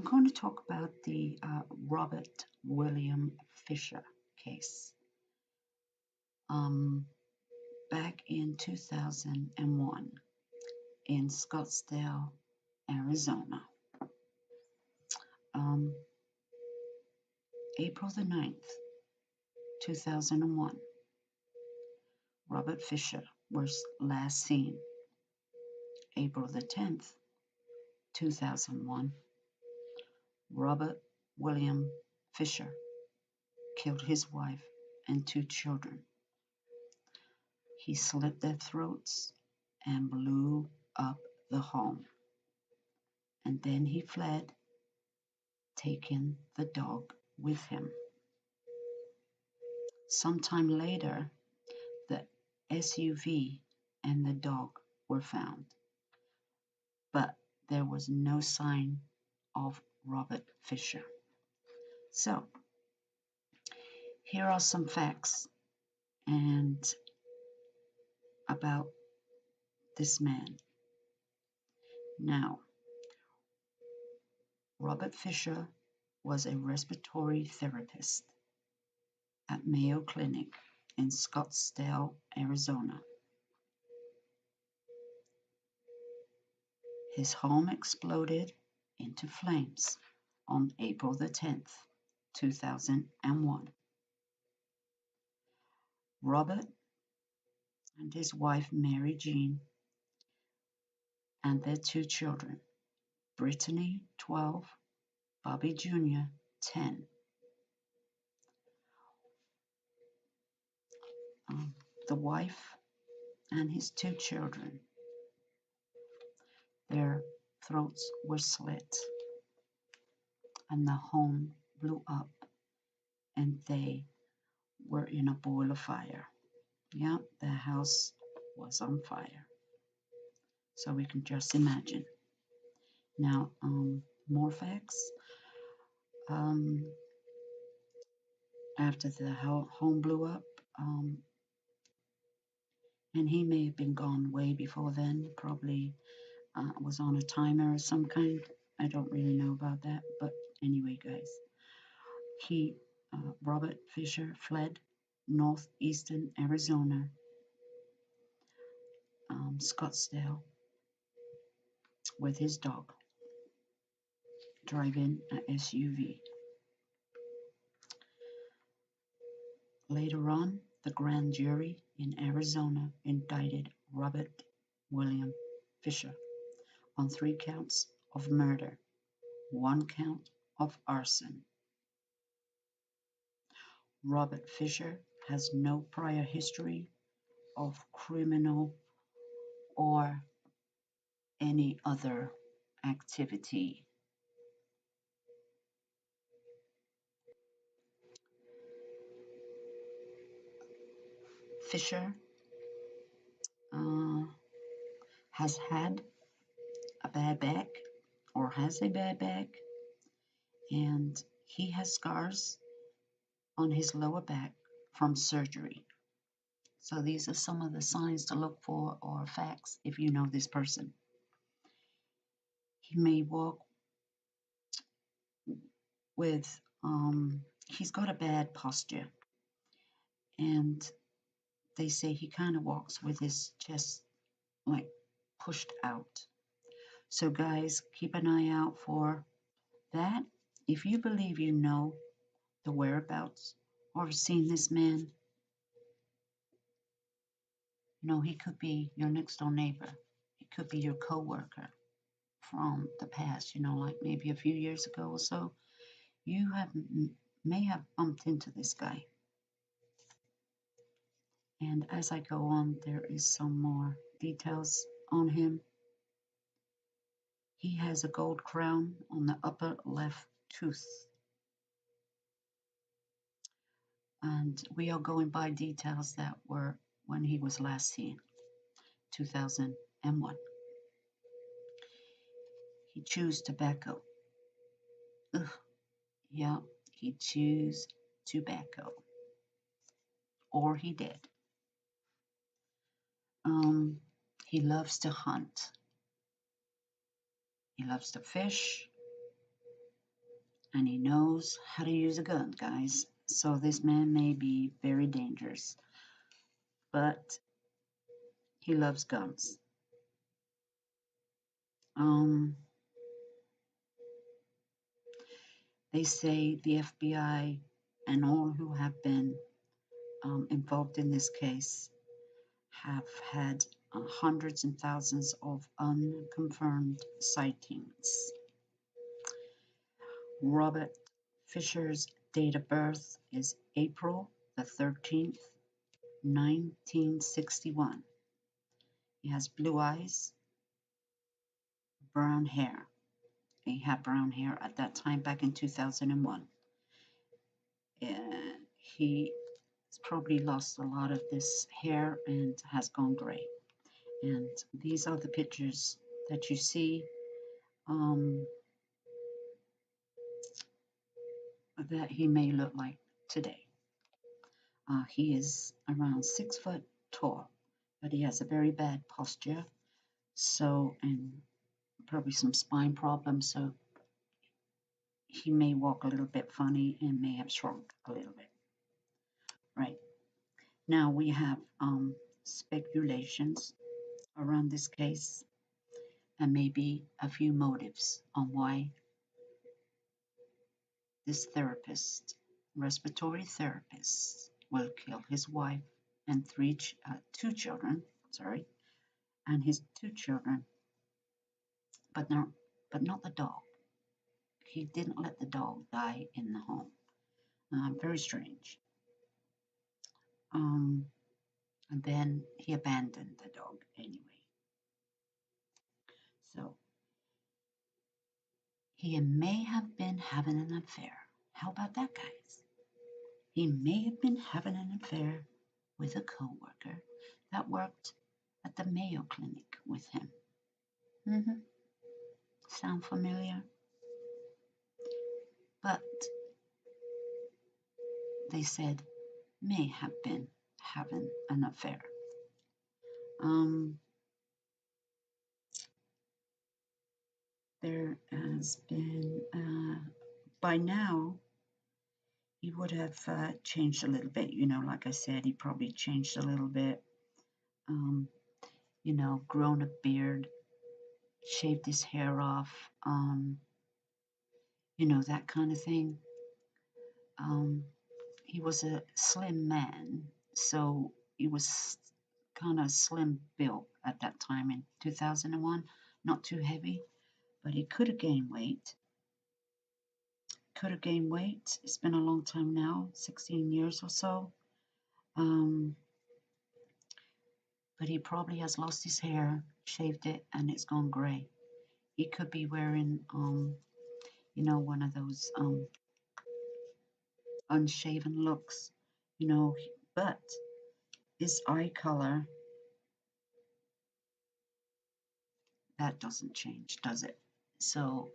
going to talk about the Robert William Fisher case. Back in 2001 in Scottsdale, Arizona. April the 9th, 2001, Robert Fisher was last seen. April the 10th, 2001, Robert William Fisher killed his wife and 2 children. He slit their throats and blew up the home. And then he fled, taking the dog with him. Sometime later, the SUV and the dog were found, but there was no sign of Robert Fisher. So, here are some facts and about this man. Now, Robert Fisher was a respiratory therapist at Mayo Clinic in Scottsdale, Arizona. His home exploded into flames on April the 10th, 2001. Robert and his wife Mary Jean and their 2 children, Brittany, 12, Bobby Jr., 10. The wife and his 2 children, their throats were slit and the home blew up and they were in a boiler fire. Yeah, the house was on fire. So we can just imagine. Now, more facts. After the home blew up, and he may have been gone way before then, probably was on a timer of some kind. I don't really know about that, but anyway, guys, Robert Fisher fled northeastern Arizona, Scottsdale, with his dog, driving an SUV. Later on, the grand jury in Arizona indicted Robert William Fisher on 3 counts of murder, 1 count of arson. Robert Fisher has no prior history of criminal or any other activity. Fisher has had a bad back or has a bad back, and he has scars on his lower back from surgery. So these are some of the signs to look for or facts if you know this person. He may walk with, he's got a bad posture, and they say he kind of walks with his chest like pushed out. So guys, keep an eye out for that. If you believe you know the whereabouts or have seen this man, you know, he could be your next door neighbor. It could be your co-worker from the past, you know, like maybe a few years ago or so. You may have bumped into this guy. And as I go on, there is some more details on him. He has a gold crown on the upper left tooth. And we are going by details that were when he was last seen, 2001. He chews tobacco. Ugh. Yeah, he chews tobacco. Or he did. He loves to hunt. He loves to fish. and he knows how to use a gun, guys. So this man may be very dangerous, but he loves guns. Um, they say the FBI and all who have been involved in this case have had hundreds and thousands of unconfirmed sightings. Robert Fisher's date of birth is April the 13th, 1961. He has blue eyes, brown hair. He had brown hair at that time back in 2001. He probably lost a lot of this hair and has gone gray. And these are the pictures that you see that he may look like today. He is around 6 foot tall, but he has a very bad posture. So, and probably some spine problems. So he may walk a little bit funny and may have shrunk a little bit. Right. Now we have speculations around this case and maybe a few motives on why this therapist, respiratory therapist, will kill his wife and two children, and his two children, but not the dog. He didn't let the dog die in the home. Very strange. And then he abandoned the dog anyway. So he may have been having an affair. How about that, guys? He may have been having an affair with a co-worker that worked at the Mayo Clinic with him. Sound familiar? But they said may have been having an affair. There has been, by now, he would have changed a little bit. Like I said, he probably changed a little bit. Grown a beard, shaved his hair off, that kind of thing. He was a slim man, so he was kind of slim built at that time in 2001. Not too heavy, but he could have gained weight. It's been a long time now, 16 years or so. But he probably has lost his hair, shaved it, and it's gone gray. He could be wearing, one of those unshaven looks, but his eye color, that doesn't change, does it? So,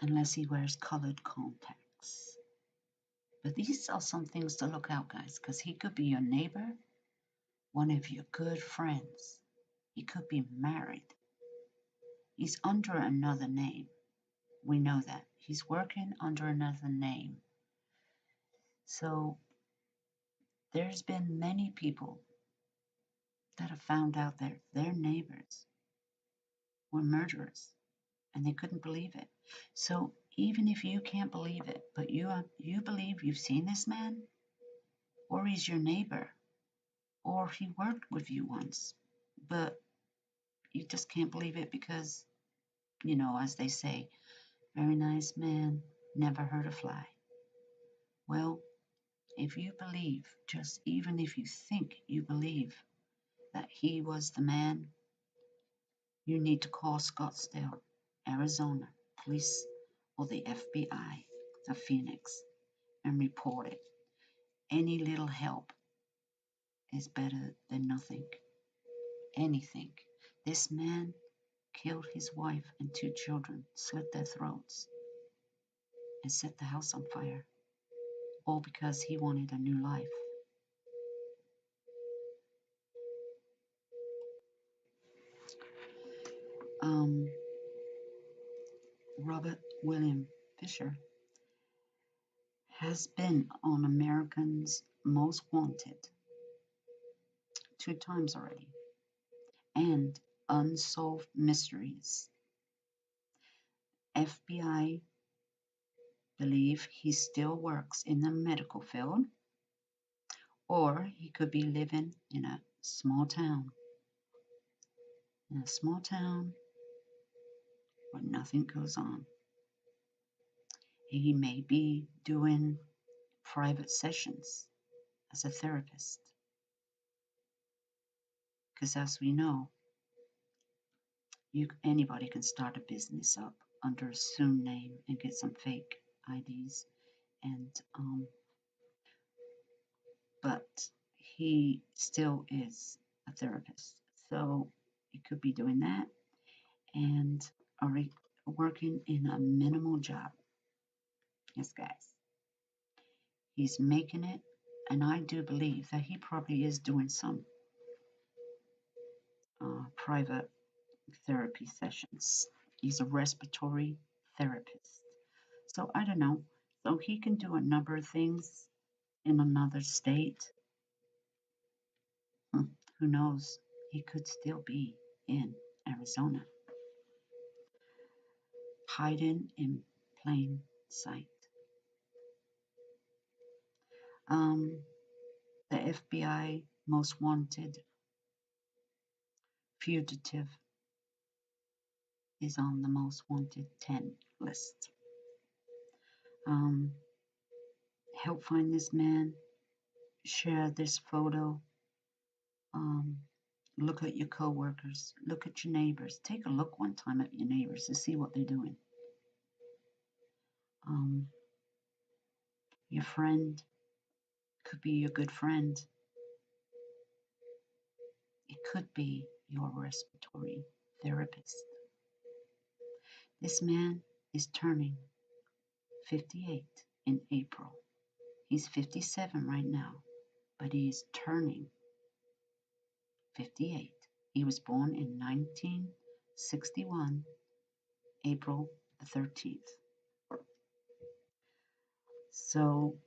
unless he wears colored contacts. But these are some things to look out, guys, because he could be your neighbor, one of your good friends. He could be married. He's under another name. We know that. He's working under another name. So there's been many people that have found out that their neighbors were murderers and they couldn't believe it. So even if you can't believe it, but you believe you've seen this man, or he's your neighbor, or he worked with you once, but you just can't believe it because, as they say, very nice man never hurt a fly. Well, if you believe, just even if you think you believe that he was the man, you need to call Scottsdale, Arizona police or the FBI of Phoenix and report it. Any little help is better than nothing. Anything. This man killed his wife and two children, slit their throats, and set the house on fire, all because he wanted a new life. Robert William Fisher has been on Americans' Most Wanted 2 times already, and Unsolved Mysteries. FBI believe he still works in the medical field, or he could be living in a small town. In a small town where nothing goes on. He may be doing private sessions as a therapist. Because as we know, anybody can start a business up under a assumed name and get some fake IDs, and but he still is a therapist, so he could be doing that and already working in a minimal job. Yes, guys, he's making it, and I do believe that he probably is doing some private therapy sessions. He's a respiratory therapist. So I don't know. So he can do a number of things in another state. Who knows? He could still be in Arizona, hiding in plain sight. Um, the FBI most wanted fugitive is on the most wanted 10 list. Help find this man. Share this photo. Um, look at your coworkers. Look at your neighbors. Take a look one time at your neighbors to see what they're doing. Your friend could be your good friend. It could be your respiratory therapist. This man is turning 58 in April. He's 57 right now, but he is turning 58. He was born in 1961, April the 13th. So,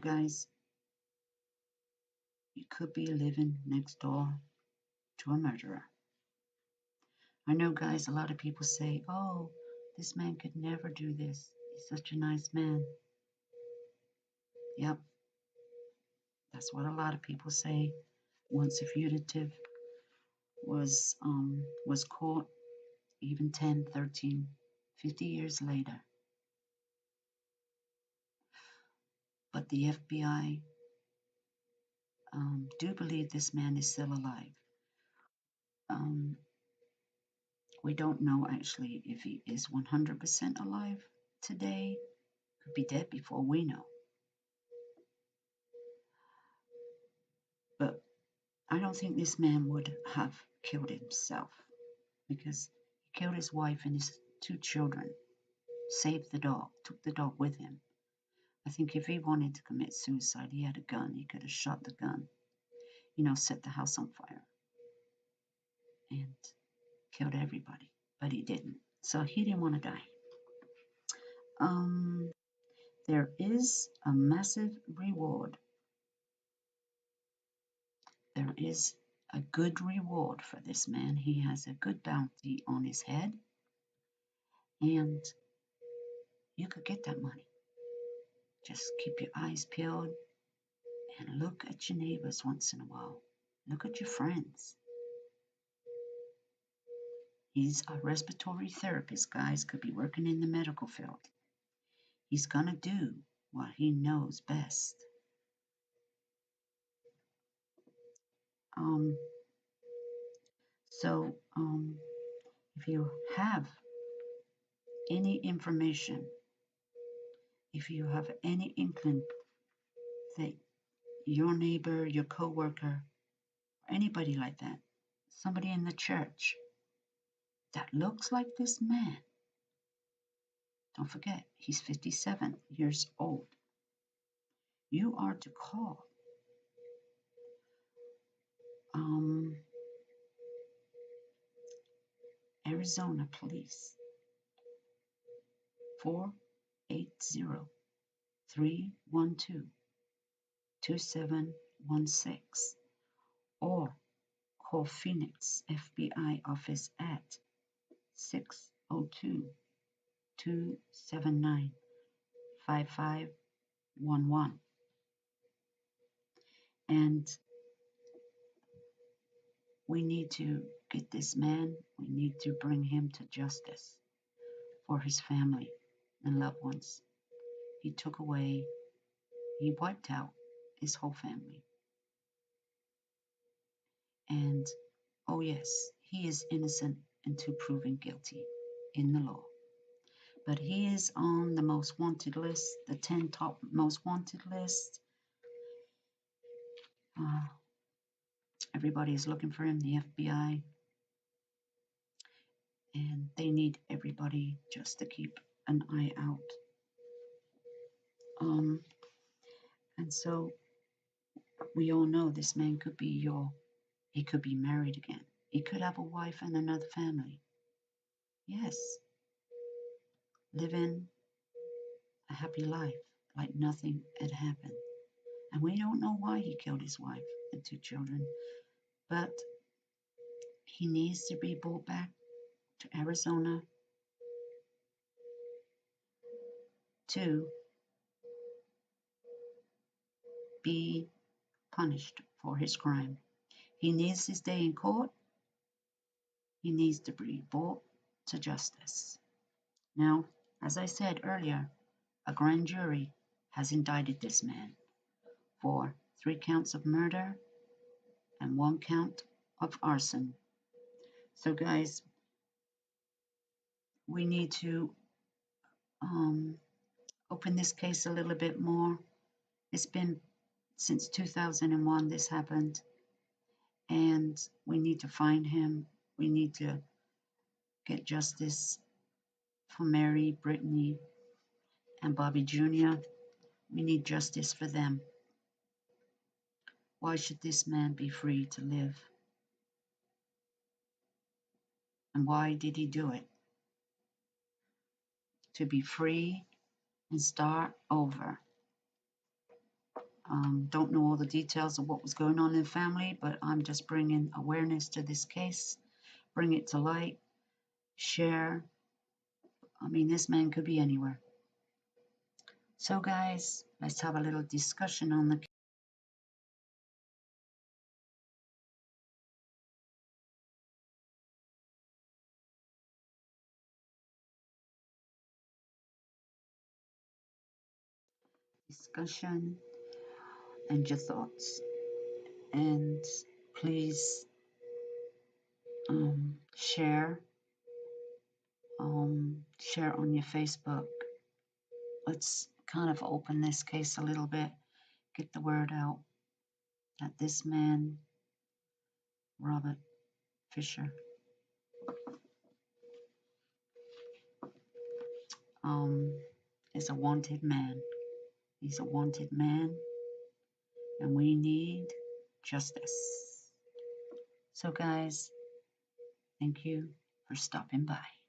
guys, you could be living next door to a murderer. I know, guys, a lot of people say, oh, this man could never do this. He's such a nice man. Yep, that's what a lot of people say once a fugitive was caught, even 10, 13, 50 years later. But the FBI do believe this man is still alive. We don't know actually if he is 100% alive today. Could be dead before we know. But I don't think this man would have killed himself, because he killed his wife and his 2 children, saved the dog, took the dog with him. I think if he wanted to commit suicide, he had a gun. He could have shot the gun, set the house on fire and killed everybody, but he didn't. So he didn't want to die. There is a massive reward. There is a good reward for this man. He has a good bounty on his head, and you could get that money. Just keep your eyes peeled and look at your neighbors once in a while. Look at your friends. He's a respiratory therapist, guys, could be working in the medical field. He's going to do what he knows best. So, if you have any information, if you have any inkling that your neighbor, your coworker, or anybody like that, somebody in the church that looks like this man, don't forget, he's 57 years old. You are to call Arizona police 480-312-2716 or call Phoenix FBI office at 602-279-5511. And we need to get this man, we need to bring him to justice for his family and loved ones. He took away, he wiped out his whole family. And oh yes, he is innocent until proven guilty in the law. But he is on the most wanted list, the 10 top most wanted list. Everybody is looking for him, the FBI, and they need everybody just to keep an eye out. And so we all know this man could be he could be married again. He could have a wife and another family. Yes, living a happy life like nothing had happened. And we don't know why he killed his wife and 2 children, but he needs to be brought back to Arizona to be punished for his crime. He needs his day in court. He needs to be brought to justice. Now, as I said earlier, a grand jury has indicted this man for 3 counts of murder and 1 count of arson. So guys, we need to open this case a little bit more. It's been since 2001 this happened, and we need to find him. We need to get justice for Mary, Brittany, and Bobby Jr. We need justice for them. Why should this man be free to live? And why did he do it? To be free and start over. Don't know all the details of what was going on in the family, but I'm just bringing awareness to this case, bring it to light, share. I mean, this man could be anywhere. So guys, let's have a little discussion on the discussion and your thoughts. And please share share on your Facebook. Let's kind of open this case a little bit, get the word out that this man, Robert Fisher, is a wanted man. He's a wanted man, and we need justice. So guys, thank you for stopping by.